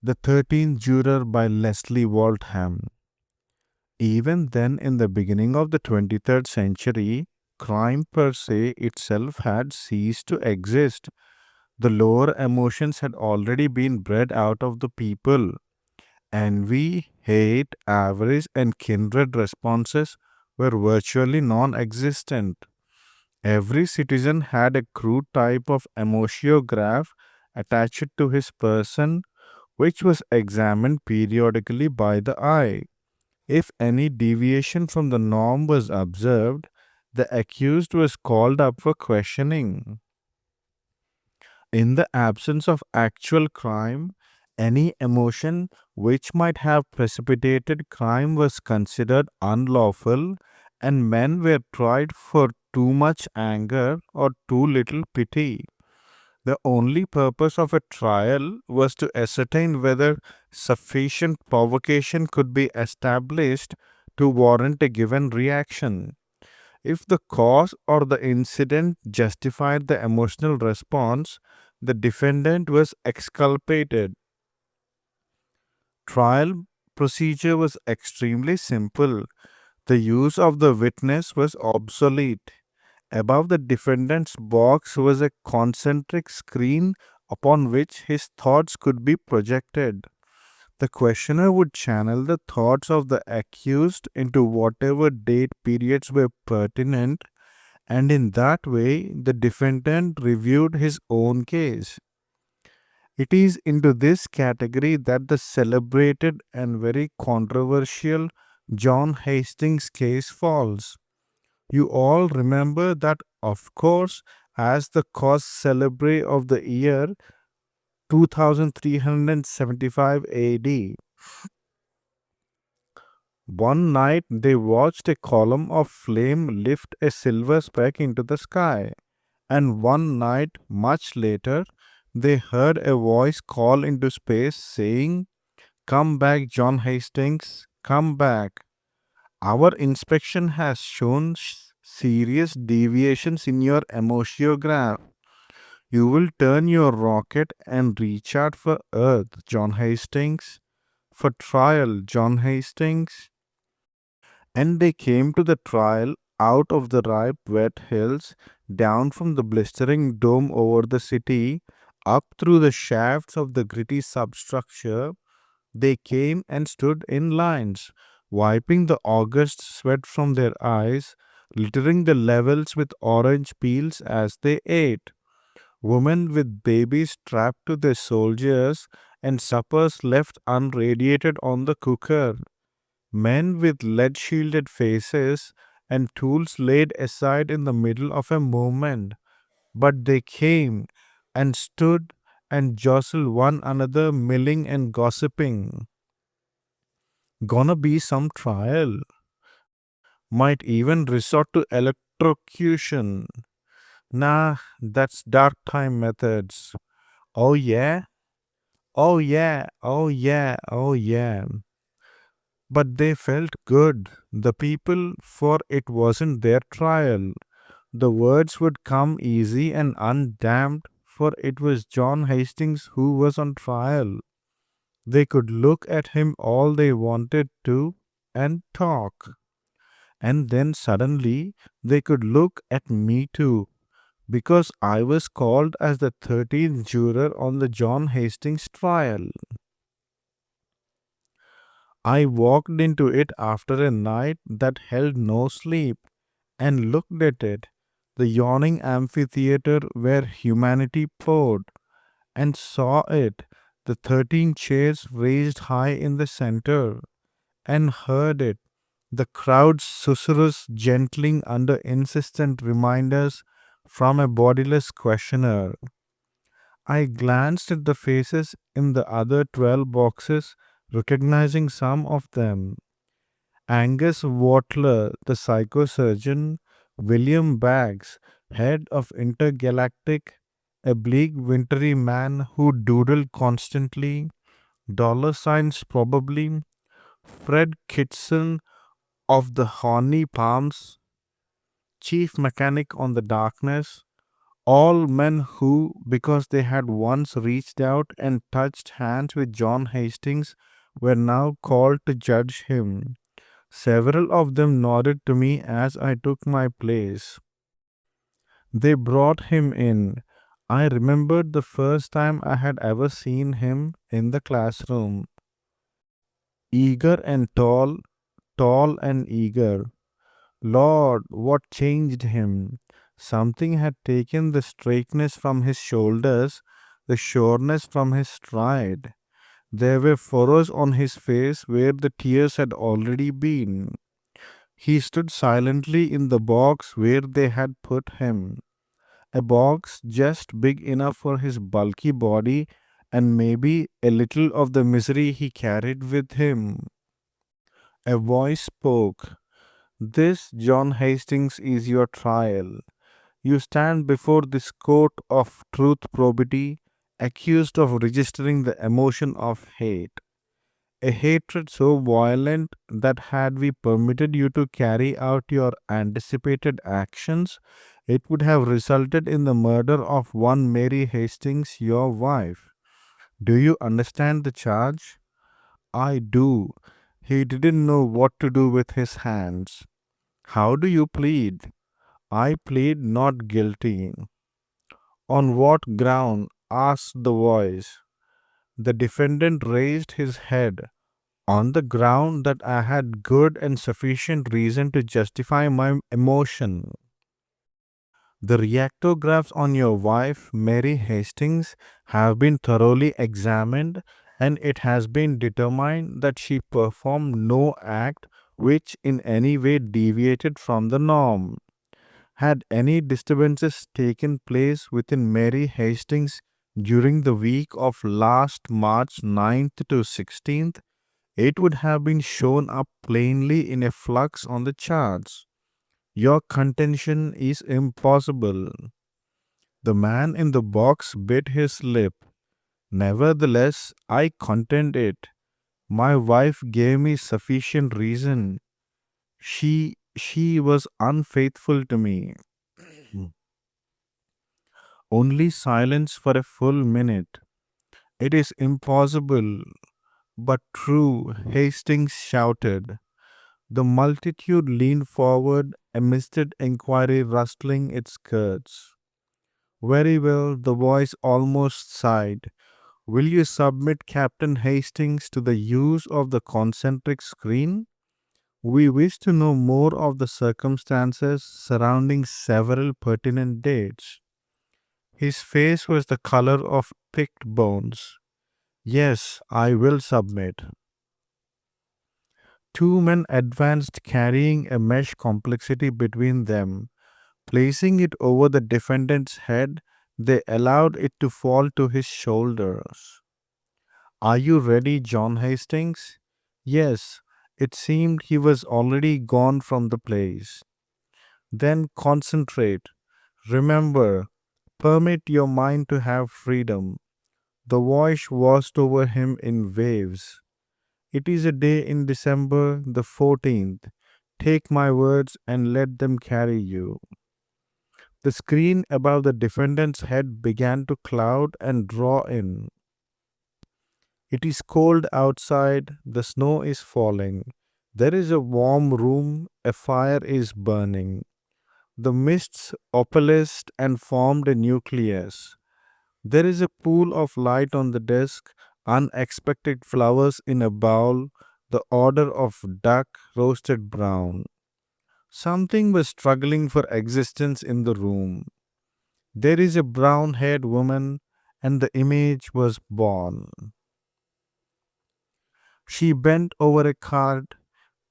The 13th Juror by Leslie Waltham. Even then, in the beginning of the 23rd century, crime per se itself had ceased to exist. The lower emotions had already been bred out of the people. Envy, hate, avarice, and kindred responses were virtually non existent. Every citizen had a crude type of emotiograph attached to his person, which was examined periodically by the eye. If any deviation from the norm was observed, the accused was called up for questioning. In the absence of actual crime, any emotion which might have precipitated crime was considered unlawful, and men were tried for too much anger or too little pity. The only purpose of a trial was to ascertain whether sufficient provocation could be established to warrant a given reaction. If the cause or the incident justified the emotional response, the defendant was exculpated. Trial procedure was extremely simple. The use of the witness was obsolete. Above the defendant's box was a concentric screen upon which his thoughts could be projected. The questioner would channel the thoughts of the accused into whatever date periods were pertinent, and in that way the defendant reviewed his own case. It is into this category that the celebrated and very controversial John Hastings case falls. You all remember that, of course, as the cause celebre of the year 2375 AD. One night they watched a column of flame lift a silver speck into the sky, and one night, much later, they heard a voice call into space saying, "Come back, John Hastings, come back. Our inspection has shown serious deviations in your emotiograph. You will turn your rocket and rechart for Earth, John Hastings, for trial, John Hastings." And they came to the trial out of the ripe wet hills, down from the blistering dome over the city, up through the shafts of the gritty substructure. They came and stood in lines, wiping the august sweat from their eyes, littering the levels with orange peels as they ate. Women with babies strapped to their soldiers, and suppers left unradiated on the cooker. Men with lead shielded faces and tools laid aside in the middle of a movement. But they came and stood and jostled one another, milling and gossiping. Gonna be some trial. Might even resort to electrocution. Nah, that's dark time methods. Oh yeah? Oh yeah, oh yeah, oh yeah. But they felt good, the people, for it wasn't their trial. The words would come easy and undammed, for it was John Hastings who was on trial. They could look at him all they wanted to and talk. And then suddenly they could look at me too, because I was called as the 13th juror on the John Hastings trial. I walked into it after a night that held no sleep and looked at it, the yawning amphitheater where humanity poured, and saw it, the 13 chairs raised high in the center, and heard it, the crowd's susurrus gentling under insistent reminders from a bodiless questioner. I glanced at the faces in the other 12 boxes, recognizing some of them. Angus Watler, the psychosurgeon, William Baggs, head of Intergalactic, a bleak, wintry man who doodled constantly, dollar signs probably, Fred Kitson of the Horny Palms, chief mechanic on the Darkness, All men who, because they had once reached out and touched hands with John Hastings, were now called to judge him. Several of them nodded to me as I took my place. They brought him in. I remembered the first time I had ever seen him in the classroom. Eager and tall, tall and eager. Lord, what changed him? Something had taken the straightness from his shoulders, the sureness from his stride. There were furrows on his face where the tears had already been. He stood silently in the box where they had put him, a box just big enough for his bulky body and maybe a little of the misery he carried with him. A voice spoke. This, John Hastings, is your trial. You stand before this court of truth probity, accused of registering the emotion of hate. A hatred so violent that had we permitted you to carry out your anticipated actions, it would have resulted in the murder of one Mary Hastings, your wife. Do you understand the charge? I do. He didn't know what to do with his hands. How do you plead? I plead not guilty. On what ground? Asked the voice. The defendant raised his head. On the ground that I had good and sufficient reason to justify my emotion. The reactographs on your wife, Mary Hastings, have been thoroughly examined, and it has been determined that she performed no act which in any way deviated from the norm. Had any disturbances taken place within Mary Hastings during the week of last March 9th to 16th, it would have been shown up plainly in a flux on the charts. Your contention is impossible. The man in the box bit his lip. Nevertheless, I contend it. My wife gave me sufficient reason. She was unfaithful to me. Only silence for a full minute. It is impossible, but true, Hastings shouted. The multitude leaned forward, a misted inquiry rustling its skirts. Very well, the voice almost sighed. Will you submit Captain Hastings to the use of the concentric screen? We wish to know more of the circumstances surrounding several pertinent dates. His face was the color of picked bones. Yes, I will submit. Two men advanced carrying a mesh complexity between them. Placing it over the defendant's head, they allowed it to fall to his shoulders. Are you ready, John Hastings? Yes, it seemed he was already gone from the place. Then concentrate. Remember, permit your mind to have freedom. The voice washed over him in waves. It is a day in December the 14th. Take my words and let them carry you. The screen above the defendant's head began to cloud and draw in. It is cold outside, the snow is falling. There is a warm room, a fire is burning. The mists opalesced and formed a nucleus. There is a pool of light on the desk, unexpected flowers in a bowl, the odor of duck roasted brown. Something was struggling for existence in the room. There is a brown haired woman, and the image was born. She bent over a card,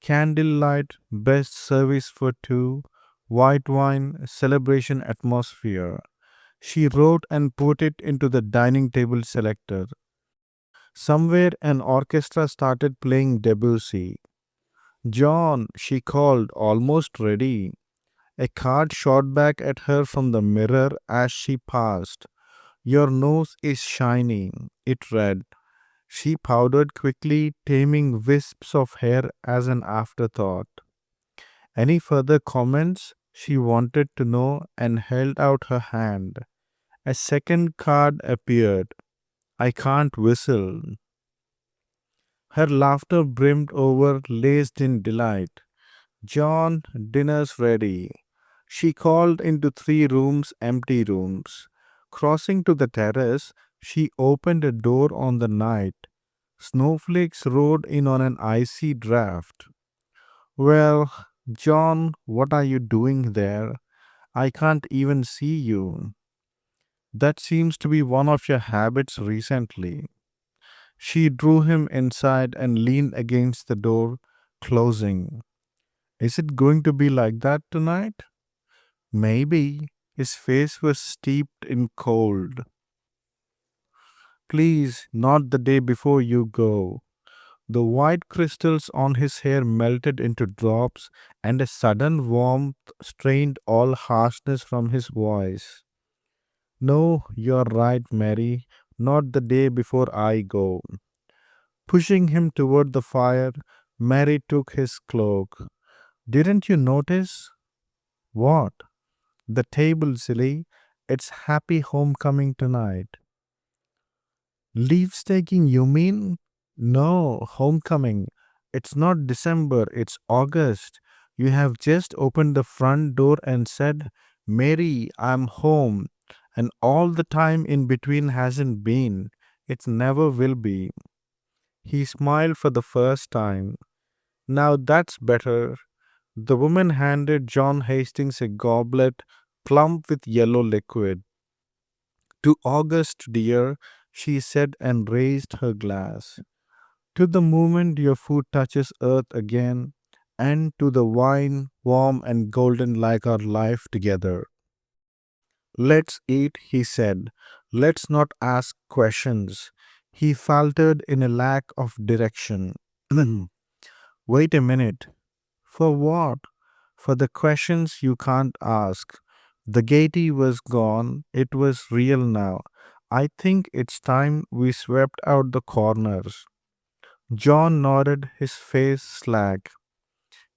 candlelight, best service for two, white wine, celebration atmosphere. She wrote and put it into the dining table selector. Somewhere an orchestra started playing Debussy. John, she called, almost ready. A card shot back at her from the mirror as she passed. Your nose is shiny, it read. She powdered quickly, taming wisps of hair as an afterthought. Any further comments? She wanted to know and held out her hand. A second card appeared. I can't whistle. Her laughter brimmed over, laced in delight. John, dinner's ready. She called into three rooms, empty rooms. Crossing to the terrace, she opened a door on the night. Snowflakes rode in on an icy draft. Well, John, what are you doing there? I can't even see you. That seems to be one of your habits recently. She drew him inside and leaned against the door, closing. Is it going to be like that tonight? Maybe. His face was steeped in cold. Please, not the day before you go. The white crystals on his hair melted into drops, and a sudden warmth strained all harshness from his voice. No, you're right, Mary. Not the day before I go. Pushing him toward the fire, Mary took his cloak. Didn't you notice? What? The table, silly. It's happy homecoming tonight. Leave taking, you mean? No, homecoming. It's not December, it's August. You have just opened the front door and said, Mary, I'm home. And all the time in between hasn't been. It never will be. He smiled for the first time. Now that's better. The woman handed John Hastings a goblet plump with yellow liquid. To August, dear, she said and raised her glass. To the moment your foot touches earth again, and to the wine, warm and golden like our life together. Let's eat, he said. Let's not ask questions. He faltered in a lack of direction. Wait a minute. For what? For the questions you can't ask. The gaiety was gone. It was real now. I think it's time we swept out the corners. John nodded, his face slack.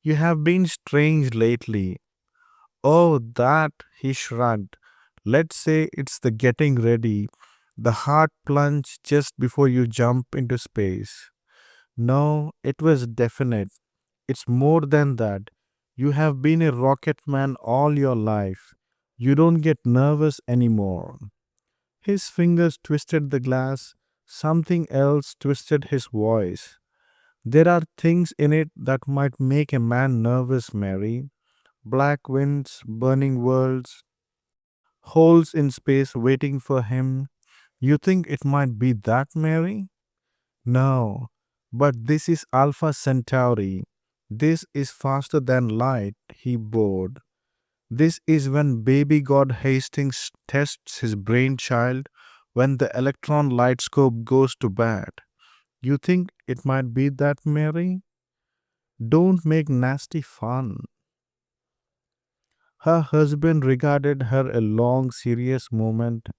You have been strange lately. Oh, that, he shrugged. Let's say it's the getting ready, the heart plunge just before you jump into space. No, it was definite. It's more than that. You have been a rocket man all your life. You don't get nervous anymore. His fingers twisted the glass. Something else twisted his voice. There are things in it that might make a man nervous, Mary. Black winds, burning worlds, holes in space waiting for him. You think it might be that, Mary? No, but this is Alpha Centauri. This is faster than light, he bored. This is when baby god Hastings tests his brainchild, when the electron light scope goes to bad. You think it might be that, Mary? Don't make nasty fun. Her husband regarded her a long, serious moment.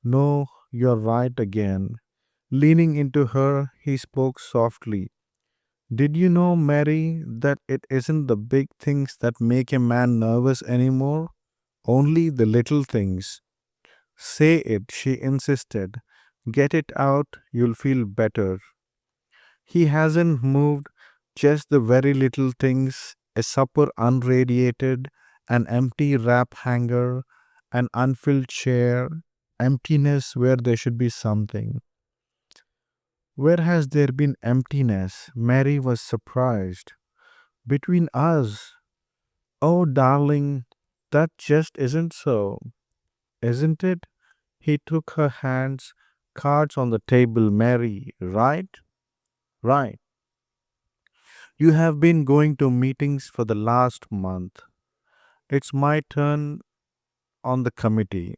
No, you're right again. Leaning into her, he spoke softly. Did you know, Mary, that it isn't the big things that make a man nervous anymore? Only the little things. Say it, she insisted. Get it out, you'll feel better. He hasn't moved, just the very little things, a supper unradiated, an empty wrap hanger, an unfilled chair, emptiness where there should be something. Where has there been emptiness? Mary was surprised. Between us. Oh, darling, that just isn't so, isn't it? He took her hands, cards on the table, Mary, right? Right. You have been going to meetings for the last month. It's my turn on the committee.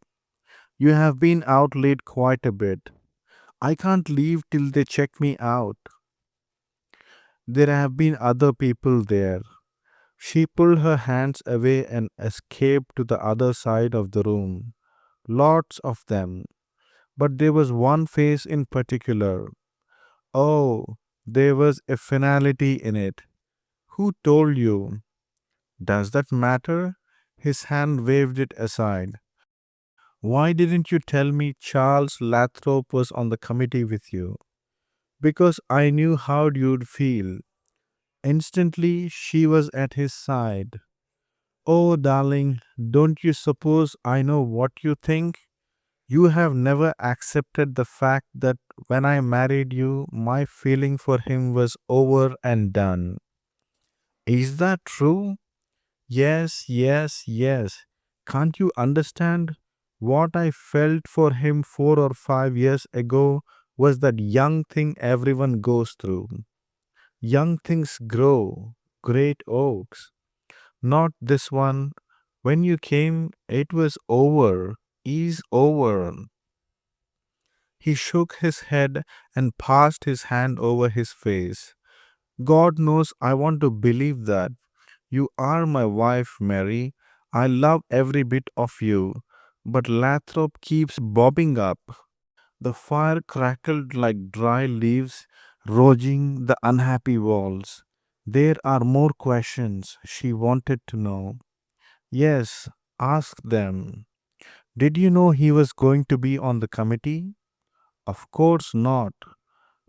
You have been out late quite a bit. I can't leave till they check me out. There have been other people there. She pulled her hands away and escaped to the other side of the room. Lots of them. But there was one face in particular. Oh, there was a finality in it. Who told you? Does that matter? His hand waved it aside. Why didn't you tell me Charles Lathrop was on the committee with you? Because I knew how you'd feel. Instantly, she was at his side. Oh, darling, don't you suppose I know what you think? You have never accepted the fact that when I married you, my feeling for him was over and done. Is that true? Yes, yes, yes. Can't you understand? What I felt for him 4 or 5 years ago was that young thing everyone goes through. Young things grow, great oaks. Not this one. When you came, it was over. Is over. He shook his head and passed his hand over his face. God knows I want to believe that. You are my wife, Mary. I love every bit of you. But Lathrop keeps bobbing up. The fire crackled like dry leaves, roughing the unhappy walls. There are more questions she wanted to know. Yes, ask them. Did you know he was going to be on the committee? Of course not.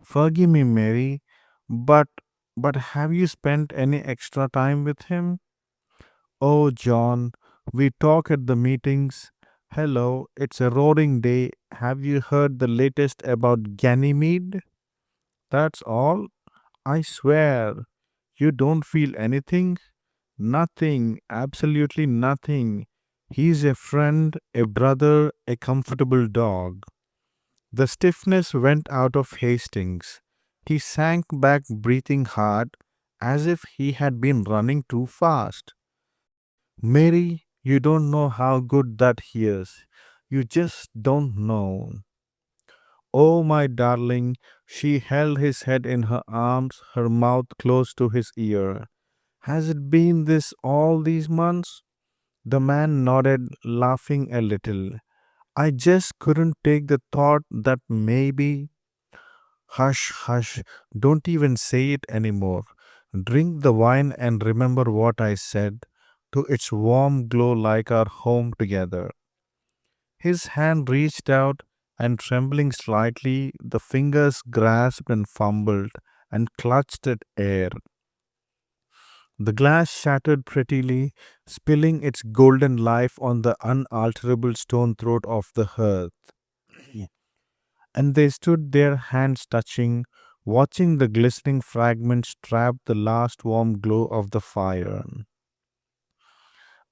Forgive me, Mary, but have you spent any extra time with him? Oh, John, we talk at the meetings. Hello, it's a roaring day. Have you heard the latest about Ganymede? That's all? I swear. You don't feel anything? Nothing, absolutely nothing. He's a friend, a brother, a comfortable dog. The stiffness went out of Hastings. He sank back, breathing hard, as if he had been running too fast. Mary, you don't know how good that hears. You just don't know. Oh, my darling, she held his head in her arms, her mouth close to his ear. Has it been this all these months? The man nodded, laughing a little. I just couldn't take the thought that maybe. Hush, hush, don't even say it anymore. Drink the wine and remember what I said, to its warm glow like our home together. His hand reached out, and trembling slightly, the fingers grasped and fumbled and clutched at air. The glass shattered prettily, spilling its golden life on the unalterable stone throat of the hearth. And they stood there, hands touching, watching the glistening fragments trap the last warm glow of the fire.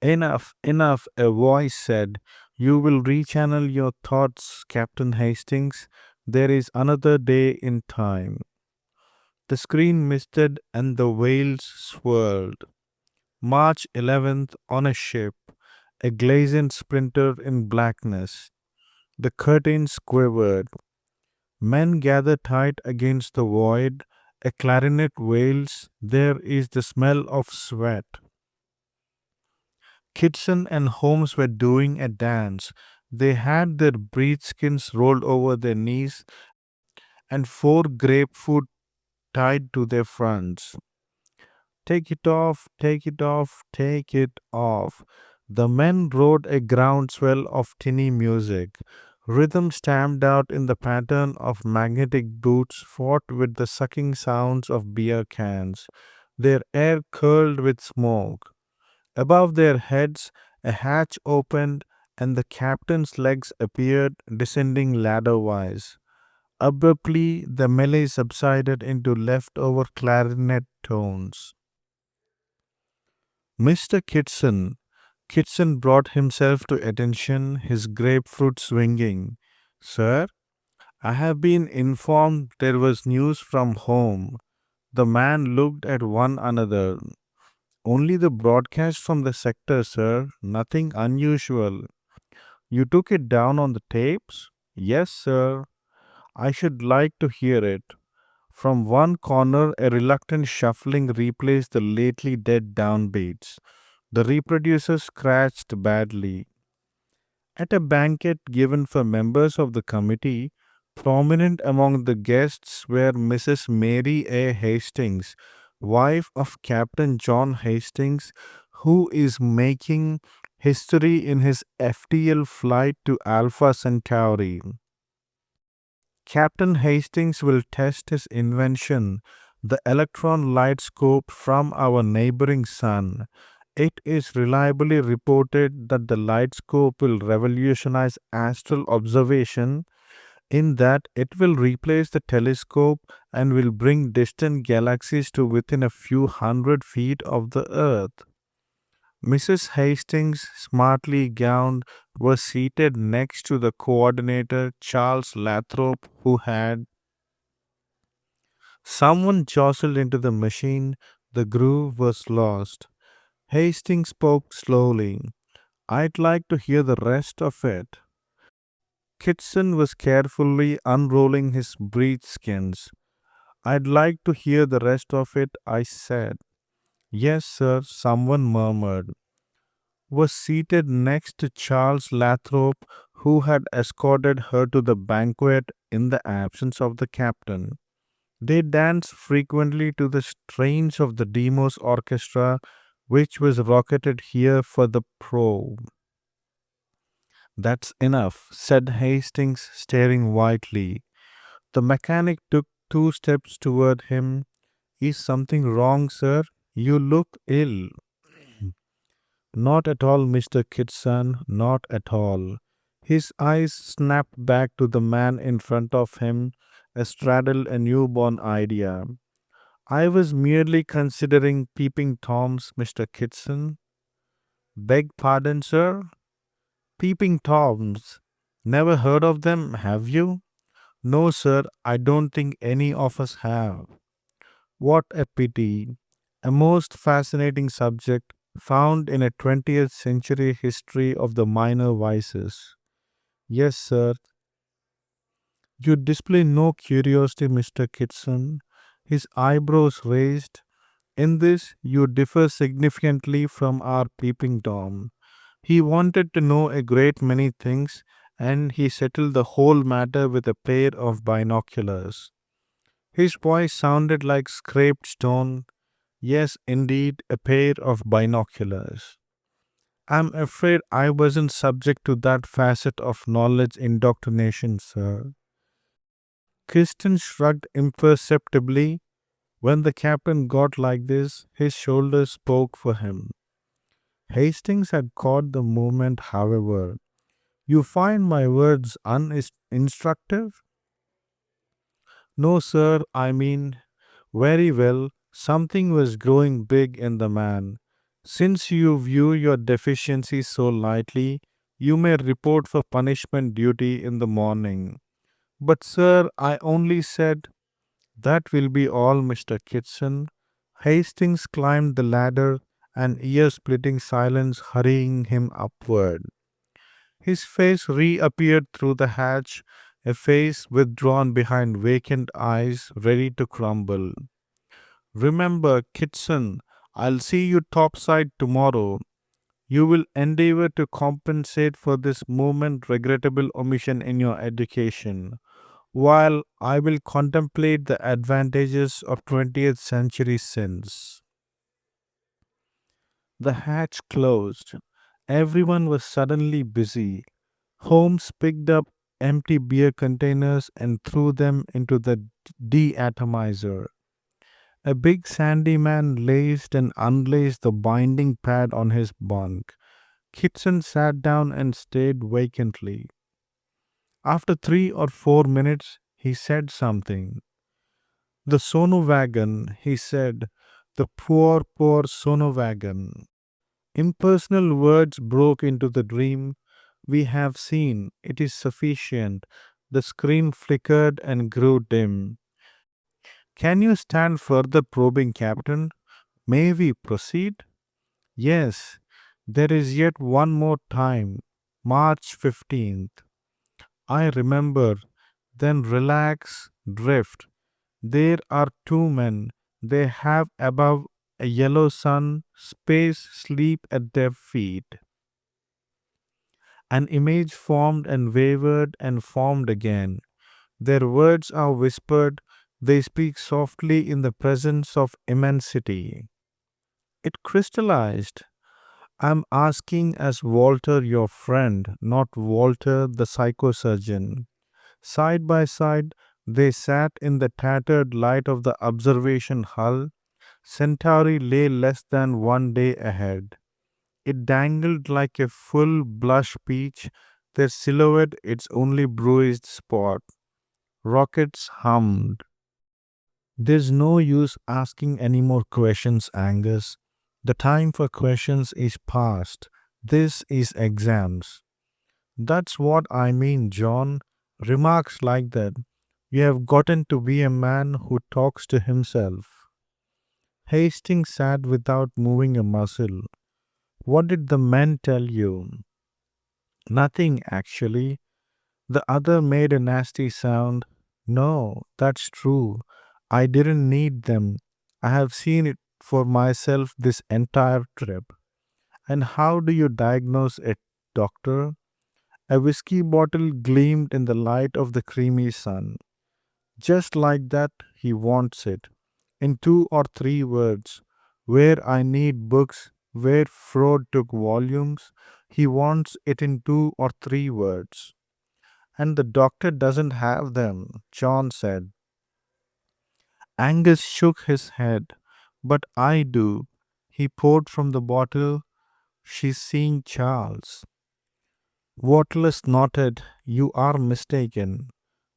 Enough, enough, a voice said. You will rechannel your thoughts, Captain Hastings. There is another day in time. The screen misted and the waves swirled. March 11th on a ship, a glazed sprinter in blackness. The curtains quivered. Men gather tight against the void. A clarinet wails. There is the smell of sweat. Kitson and Holmes were doing a dance. They had their breathskins rolled over their knees and four grapefruit tied to their fronts. Take it off, take it off, take it off. The men rode a groundswell of tinny music. Rhythm stamped out in the pattern of magnetic boots fought with the sucking sounds of beer cans. Their air curled with smoke. Above their heads, a hatch opened, and the captain's legs appeared, descending ladder-wise. Abruptly, the melee subsided into leftover clarinet tones. Mr. Kitson brought himself to attention, his grapefruit swinging. Sir, I have been informed there was news from home. The man looked at one another. Only the broadcast from the sector, sir. Nothing unusual. You took it down on the tapes? Yes, sir. I should like to hear it. From one corner, a reluctant shuffling replaced the lately dead downbeats. The reproducer scratched badly. At a banquet given for members of the committee, prominent among the guests were Mrs. Mary A. Hastings, wife of Captain John Hastings, who is making history in his FTL flight to Alpha Centauri. Captain Hastings will test his invention, the electron light scope from our neighboring sun. It is reliably reported that the light scope will revolutionize astral observation in that it will replace the telescope and will bring distant galaxies to within a few hundred feet of the Earth. Mrs. Hastings, smartly gowned, was seated next to the coordinator, Charles Lathrop, who had someone jostled into the machine. The groove was lost. Hastings spoke slowly. I'd like to hear the rest of it. Kitson was carefully unrolling his breech skins. I'd like to hear the rest of it, I said. Yes, sir, someone murmured. Was seated next to Charles Lathrop, who had escorted her to the banquet in the absence of the captain. They danced frequently to the strains of the Demos orchestra, which was rocketed here for the probe. That's enough, said Hastings, staring whitely. The mechanic took 2 steps toward him. Is something wrong, sir? You look ill. Not at all, Mr. Kitson, not at all. His eyes snapped back to the man in front of him, astraddled a newborn idea. I was merely considering peeping toms, Mr. Kitson. Beg pardon, sir? Peeping toms. Never heard of them, have you? No, sir, I don't think any of us have. What a pity. A most fascinating subject found in a 20th century history of the minor vices. Yes, sir. You display no curiosity, Mr. Kitson. His eyebrows raised. In this, you differ significantly from our peeping Tom. He wanted to know a great many things, and he settled the whole matter with a pair of binoculars. His voice sounded like scraped stone. Yes, indeed, a pair of binoculars. I'm afraid I wasn't subject to that facet of knowledge indoctrination, sir. Kirsten shrugged imperceptibly. When the captain got like this, his shoulders spoke for him. Hastings had caught the moment, however. You find my words uninstructive? No, sir, I mean, very well, something was growing big in the man. Since you view your deficiency so lightly, you may report for punishment duty in the morning. But, sir, I only said, that will be all, Mr. Kitson. Hastings climbed the ladder, an ear splitting silence hurrying him upward. His face reappeared through the hatch, a face withdrawn behind vacant eyes ready to crumble. Remember, Kitson, I'll see you topside tomorrow. You will endeavor to compensate for this moment regrettable omission in your education, while I will contemplate the advantages of 20th century sins. The hatch closed. Everyone was suddenly busy. Holmes picked up empty beer containers and threw them into the deatomizer. A big sandy man laced and unlaced the binding pad on his bunk. Kitson sat down and stared vacantly. After 3 or 4 minutes, he said something. The sono wagon, he said. The poor, poor sono wagon. Impersonal words broke into the dream. We have seen. It is sufficient. The screen flickered and grew dim. Can you stand further probing, Captain? May we proceed? Yes, there is yet one more time. March 15th. I remember. Then relax, drift. There are 2 men. They have above a yellow sun, space, sleep at their feet. An image formed and wavered and formed again. Their words are whispered, they speak softly in the presence of immensity. It crystallized. I'm asking as Walter, your friend, not Walter, the psychosurgeon. Side by side, they sat in the tattered light of the observation hull. Centauri lay less than 1 day ahead. It dangled like a full blush peach, their silhouette its only bruised spot. Rockets hummed. There's no use asking any more questions, Angus. The time for questions is past. This is exams. That's what I mean, John. Remarks like that. You have gotten to be a man who talks to himself. Hastings sat without moving a muscle. What did the men tell you? Nothing, actually. The other made a nasty sound. No, that's true. I didn't need them. I have seen it for myself this entire trip. And how do you diagnose it, doctor? A whiskey bottle gleamed in the light of the creamy sun. Just like that, he wants it. In 2 or 3 words. Where I need books, where Freud took volumes, he wants it in 2 or 3 words. And the doctor doesn't have them, John said. Angus shook his head. But I do. He poured from the bottle. She's seeing Charles. Watless nodded. You are mistaken.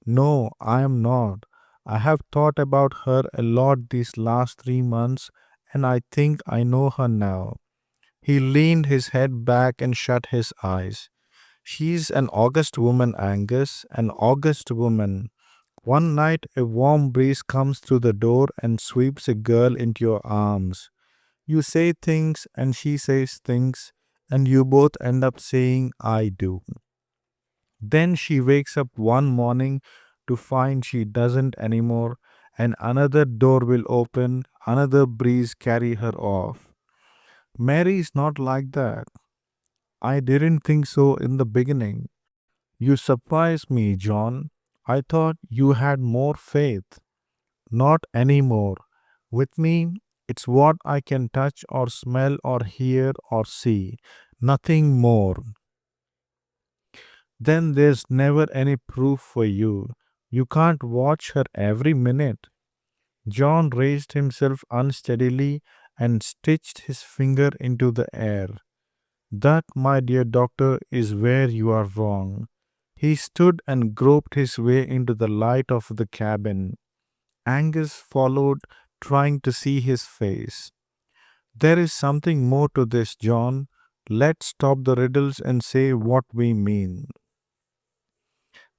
No, I am not. I have thought about her a lot these last 3 months, and I think I know her now. He leaned his head back and shut his eyes. She's an August woman, Angus, an August woman. One night a warm breeze comes through the door and sweeps a girl into your arms. You say things and she says things, and you both end up saying, I do. Then she wakes up one morning to find she doesn't anymore, and another door will open, another breeze carry her off. Mary is not like that. I didn't think so in the beginning. You surprised me, John. I thought you had more faith. Not anymore. With me, it's what I can touch or smell or hear or see. Nothing more. Then there's never any proof for you. You can't watch her every minute. John raised himself unsteadily and stitched his finger into the air. That, my dear doctor, is where you are wrong. He stood and groped his way into the light of the cabin. Angus followed, trying to see his face. There is something more to this, John. Let's stop the riddles and say what we mean.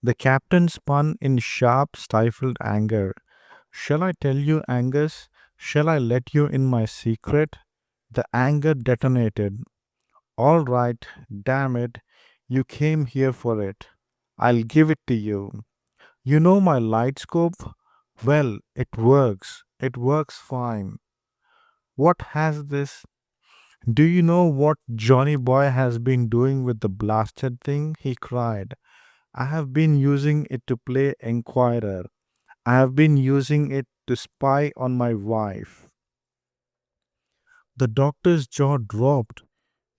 The captain spun in sharp, stifled anger. Shall I tell you, Angus? Shall I let you in my secret? The anger detonated. All right, damn it. You came here for it. I'll give it to you. You know my light scope? Well, it works. It works fine. What has this? Do you know what Johnny Boy has been doing with the blasted thing? He cried. I have been using it to play Enquirer. I have been using it to spy on my wife. The doctor's jaw dropped.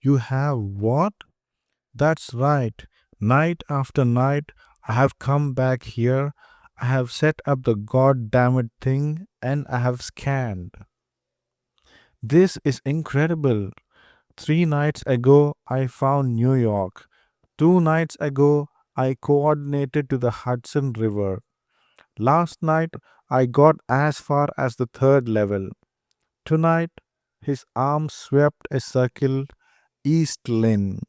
You have what? That's right. Night after night, I have come back here. I have set up the goddamned thing and I have scanned. This is incredible. 3 nights ago, I found New York. 2 nights ago, I coordinated to the Hudson River. Last night, I got as far as the third level. Tonight, his arm swept a circle East Lynne.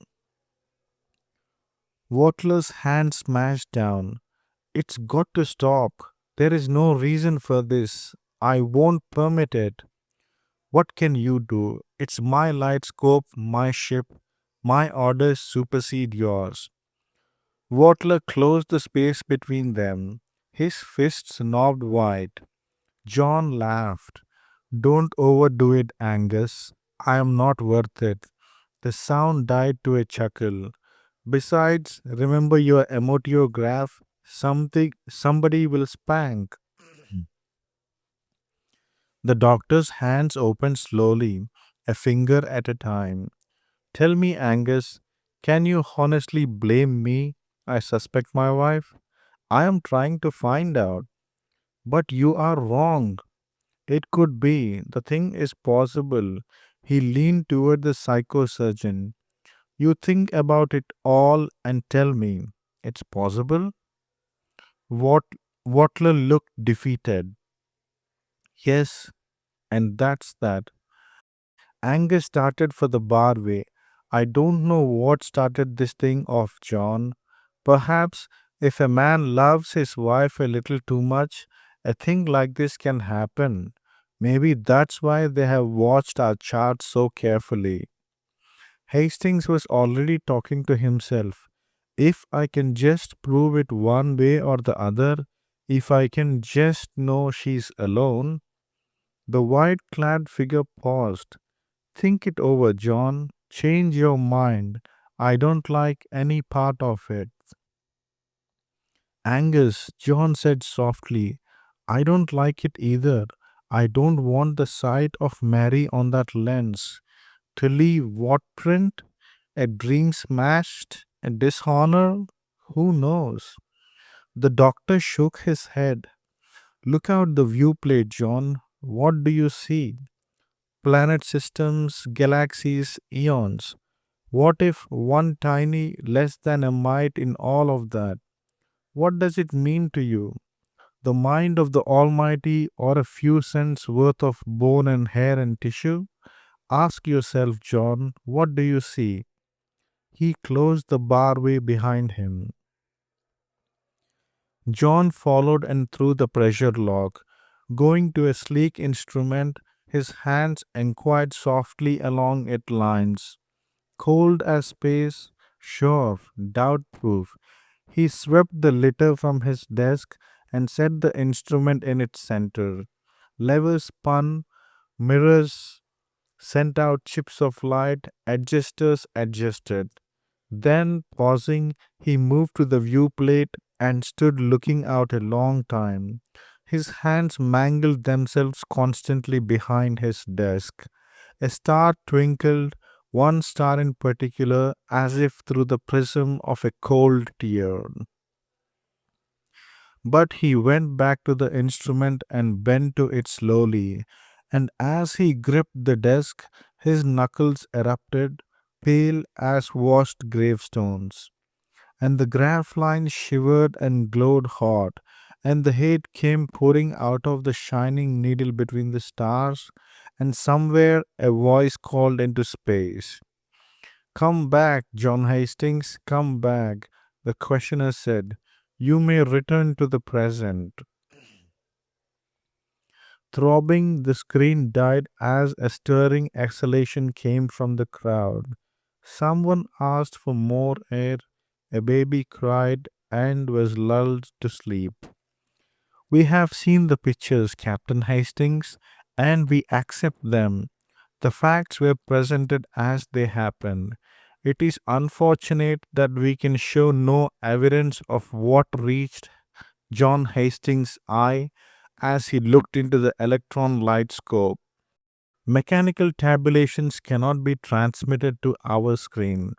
Wattler's hand smashed down. It's got to stop. There is no reason for this. I won't permit it. What can you do? It's my light scope, my ship. My orders supersede yours. Wattler closed the space between them. His fists knobbed wide. John laughed. Don't overdo it, Angus. I am not worth it. The sound died to a chuckle. Besides, remember your emotograph? Somebody will spank. The doctor's hands opened slowly, a finger at a time. Tell me, Angus, can you honestly blame me? I suspect my wife. I am trying to find out. But you are wrong. It could be. The thing is possible. He leaned toward the psychosurgeon. You think about it all and tell me. It's possible? What Watler looked defeated. Yes, and that's that. Angus started for the barway. I don't know what started this thing off, John. Perhaps if a man loves his wife a little too much, a thing like this can happen. Maybe that's why they have watched our chart so carefully. Hastings was already talking to himself. If I can just prove it one way or the other, if I can just know she's alone. The white clad figure paused. Think it over, John. Change your mind. I don't like any part of it. Angus, John said softly, I don't like it either. I don't want the sight of Mary on that lens. To leave what print? A dream smashed? A dishonor? Who knows? The doctor shook his head. Look out the viewplate, John. What do you see? Planet systems, galaxies, eons. What if one tiny, less than a mite in all of that? What does it mean to you? The mind of the Almighty or a few cents worth of bone and hair and tissue? Ask yourself, John, what do you see? He closed the barway behind him. John followed and threw the pressure lock. Going to a sleek instrument, his hands inquired softly along its lines. Cold as space, sure, doubt proof. He swept the litter from his desk and set the instrument in its center. Levers spun, mirrors sent out chips of light, adjusters adjusted. Then, pausing, he moved to the viewplate and stood looking out a long time. His hands mangled themselves constantly behind his desk. A star twinkled, one star in particular, as if through the prism of a cold tear. But he went back to the instrument and bent to it slowly, and as he gripped the desk, his knuckles erupted, pale as washed gravestones, and the graph lines shivered and glowed hot, and the hate came pouring out of the shining needle between the stars, and somewhere a voice called into space. Come back, John Hastings, come back, the questioner said. You may return to the present. Throbbing, the screen died as a stirring exhalation came from the crowd. Someone asked for more air, a baby cried and was lulled to sleep. We have seen the pictures, Captain Hastings, and we accept them. The facts were presented as they happened. It is unfortunate that we can show no evidence of what reached John Hastings' eye as he looked into the electron light scope. Mechanical tabulations cannot be transmitted to our screen.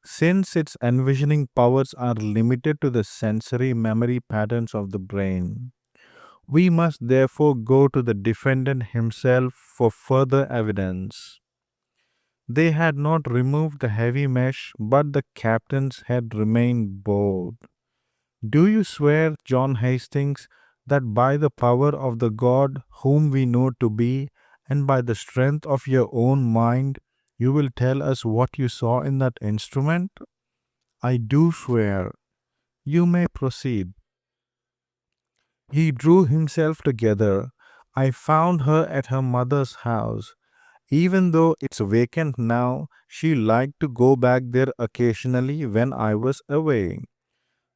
Since its envisioning powers are limited to the sensory memory patterns of the brain, we must therefore go to the defendant himself for further evidence. They had not removed the heavy mesh, but the captain's head remained bowed. Do you swear, John Hastings, that by the power of the God whom we know to be, and by the strength of your own mind, you will tell us what you saw in that instrument? I do swear. You may proceed. He drew himself together. I found her at her mother's house. Even though it's vacant now, she liked to go back there occasionally when I was away.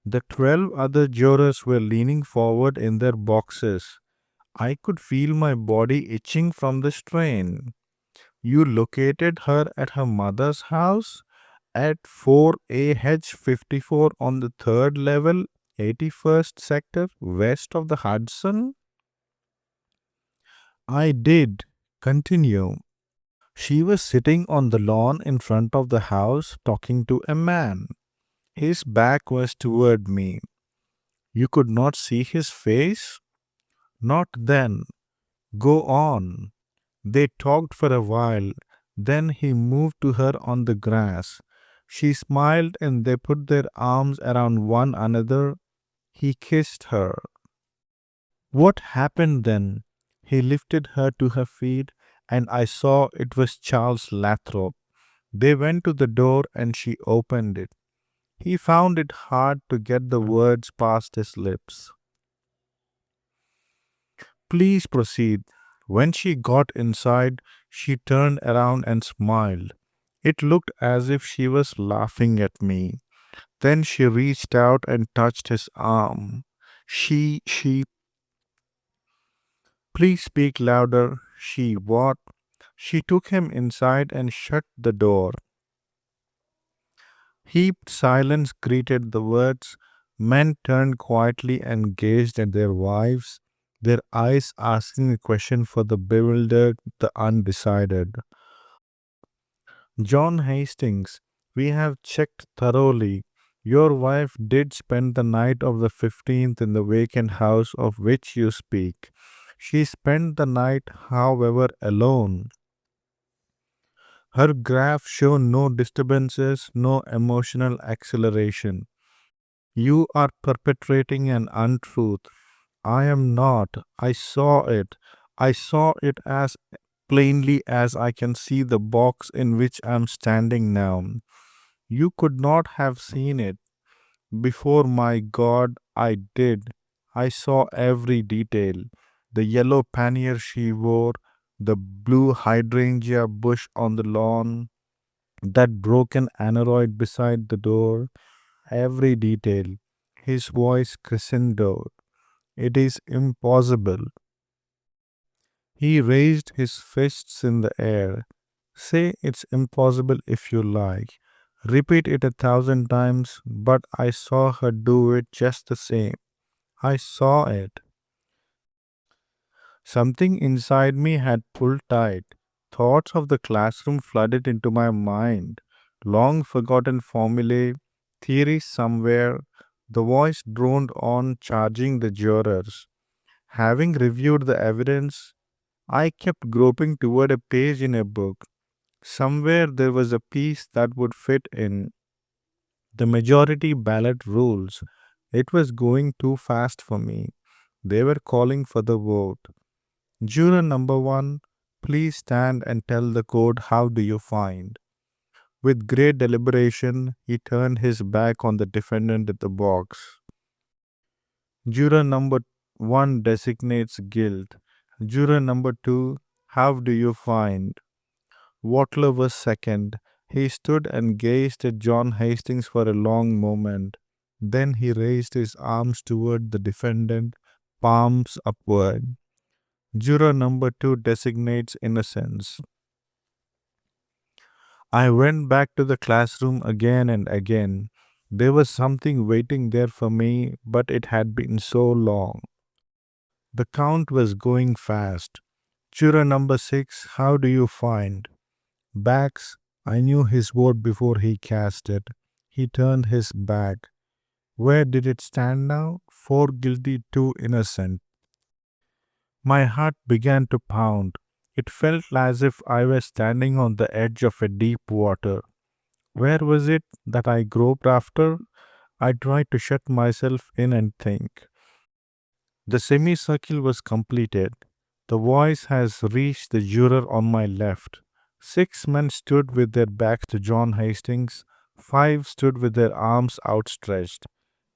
The 12 other jurors were leaning forward in their boxes. I could feel my body itching from the strain. You located her at her mother's house at 4AH54 on the third level, 81st sector, west of the Hudson? I did. Continue. She was sitting on the lawn in front of the house talking to a man. His back was toward me. You could not see his face? Not then. Go on. They talked for a while. Then he moved to her on the grass. She smiled and they put their arms around one another. He kissed her. What happened then? He lifted her to her feet, and I saw it was Charles Lathrop. They went to the door and she opened it. He found it hard to get the words past his lips. Please proceed. When she got inside, she turned around and smiled. It looked as if she was laughing at me. Then she reached out and touched his arm. She, please speak louder. She what? She took him inside and shut the door. Heaped silence greeted the words. Men turned quietly and gazed at their wives, their eyes asking a question for the bewildered, the undecided. John Hastings, we have checked thoroughly. Your wife did spend the night of the 15th in the vacant house of which you speak. She spent the night, however, alone. Her graph showed no disturbances, no emotional acceleration. You are perpetrating an untruth. I am not. I saw it. I saw it as plainly as I can see the box in which I am standing now. You could not have seen it. Before my God, I did. I saw every detail. The yellow pannier she wore, the blue hydrangea bush on the lawn, that broken aneroid beside the door, every detail. His voice crescendoed. It is impossible. He raised his fists in the air. Say it's impossible if you like. Repeat it 1,000 times, but I saw her do it just the same. I saw it. Something inside me had pulled tight. Thoughts of the classroom flooded into my mind. Long forgotten formulae, theories somewhere. The voice droned on, charging the jurors. Having reviewed the evidence, I kept groping toward a page in a book. Somewhere there was a piece that would fit in. The majority ballot rules. It was going too fast for me. They were calling for the vote. Juror number one, please stand and tell the court how do you find. With great deliberation, he turned his back on the defendant at the box. Juror number one designates guilt. Juror number two, how do you find? Watler was second. He stood and gazed at John Hastings for a long moment. Then he raised his arms toward the defendant, palms upward. Juror number two designates innocence. I went back to the classroom again and again. There was something waiting there for me, but it had been so long. The count was going fast. Juror number six, how do you find? Backs, I knew his vote before he cast it. He turned his back. Where did it stand now? Four guilty, two innocent. My heart began to pound. It felt as if I was standing on the edge of a deep water. Where was it that I groped after? I tried to shut myself in and think. The semicircle was completed. The voice has reached the juror on my left. 6 men stood with their backs to John Hastings. 5 stood with their arms outstretched.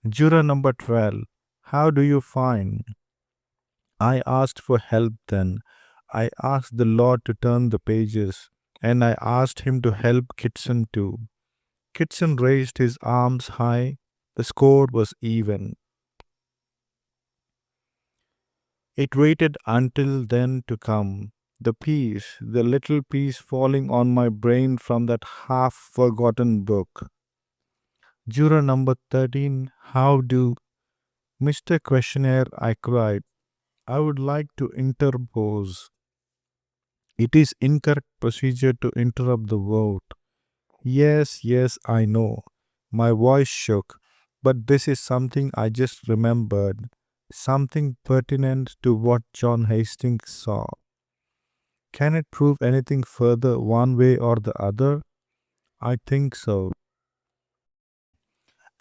Juror number 12, how do you find? I asked for help then. I asked the Lord to turn the pages, and I asked him to help Kitson too. Kitson raised his arms high. The score was even. It waited until then to come. The peace, the little piece falling on my brain from that half forgotten book. Juror number 13, how do? Mr. Questionnaire, I cried. I would like to interpose. It is incorrect procedure to interrupt the vote. Yes, yes, I know. My voice shook, but this is something I just remembered. Something pertinent to what John Hastings saw. Can it prove anything further one way or the other? I think so.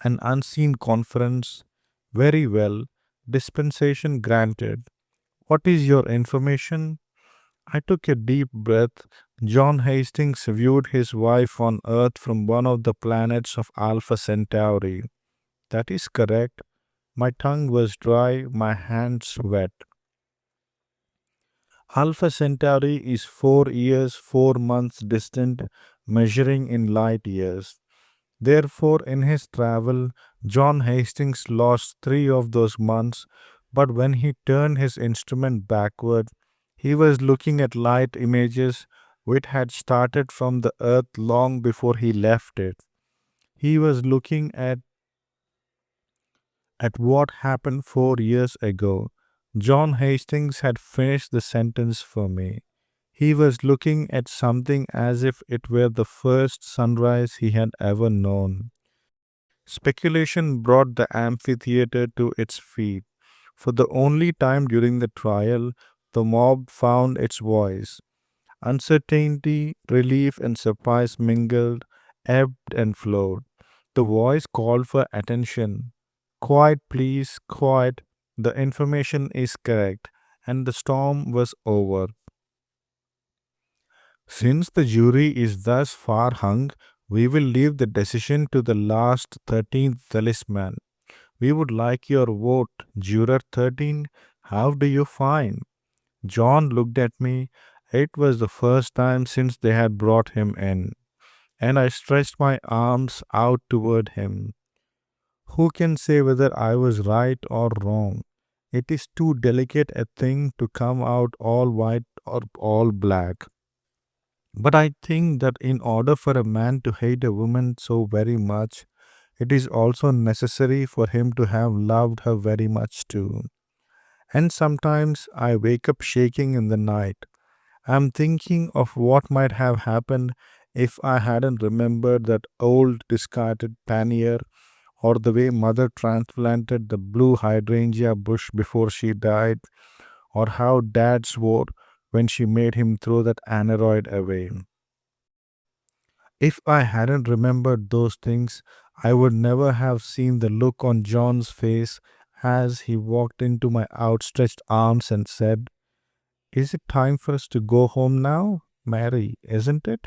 An unseen conference. Very well. Dispensation granted. What is your information? I took a deep breath. John Hastings viewed his wife on Earth from one of the planets of Alpha Centauri. That is correct. My tongue was dry, my hands wet. Alpha Centauri is 4 years, 4 months distant, measuring in light years. Therefore, in his travel, John Hastings lost 3 of those months, but when he turned his instrument backward, he was looking at light images which had started from the earth long before he left it. He was looking at what happened 4 years ago. John Hastings had finished the sentence for me. He was looking at something as if it were the first sunrise he had ever known. Speculation brought the amphitheater to its feet. For the only time during the trial, the mob found its voice. Uncertainty, relief, and surprise mingled, ebbed, and flowed. The voice called for attention. Quiet, please, quiet. The information is correct. And the storm was over. Since the jury is thus far hung, we will leave the decision to the last 13th talisman. We would like your vote, Juror 13. How do you find? John looked at me. It was the first time since they had brought him in, and I stretched my arms out toward him. Who can say whether I was right or wrong? It is too delicate a thing to come out all white or all black. But I think that in order for a man to hate a woman so very much, it is also necessary for him to have loved her very much too. And sometimes I wake up shaking in the night. I'm thinking of what might have happened if I hadn't remembered that old discarded pannier, or the way mother transplanted the blue hydrangea bush before she died, or how dad swore when she made him throw that aneroid away. If I hadn't remembered those things, I would never have seen the look on John's face as he walked into my outstretched arms and said, "Is it time for us to go home now, Mary, isn't it?"